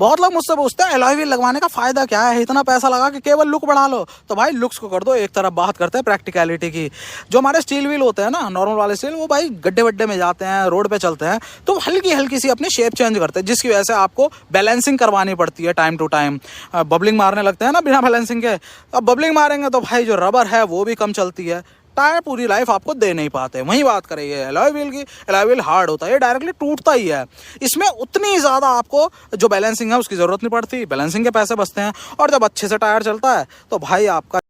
बहुत लोग मुझसे पूछते हैं एलॉय व्हील लगवाने का फायदा क्या है, इतना पैसा लगा कि केवल लुक बढ़ा लो। तो भाई लुक्स को कर दो एक तरफ, बात करते हैं प्रैक्टिकलिटी की। जो हमारे स्टील व्हील होते हैं ना, नॉर्मल वाले स्टील, वो भाई गड्ढे वड्ढे में जाते हैं, रोड पे चलते हैं, तो हल्की हल्की सी अपनी शेप चेंज करते हैं, जिसकी वजह से आपको बैलेंसिंग करवानी पड़ती है टाइम टू टाइम। बबलिंग मारने लगते हैं ना बिना बैलेंसिंग के। अब बबलिंग मारेंगे तो भाई जो रबर है वो भी कम चलती है, टायर पूरी लाइफ आपको दे नहीं पाते। वही बात करेंगे एलॉय व्हील की, एलॉय व्हील हार्ड होता है, ये डायरेक्टली टूटता ही है। इसमें उतनी ज़्यादा आपको जो बैलेंसिंग है उसकी ज़रूरत नहीं पड़ती, बैलेंसिंग के पैसे बचते हैं। और जब अच्छे से टायर चलता है तो भाई आपका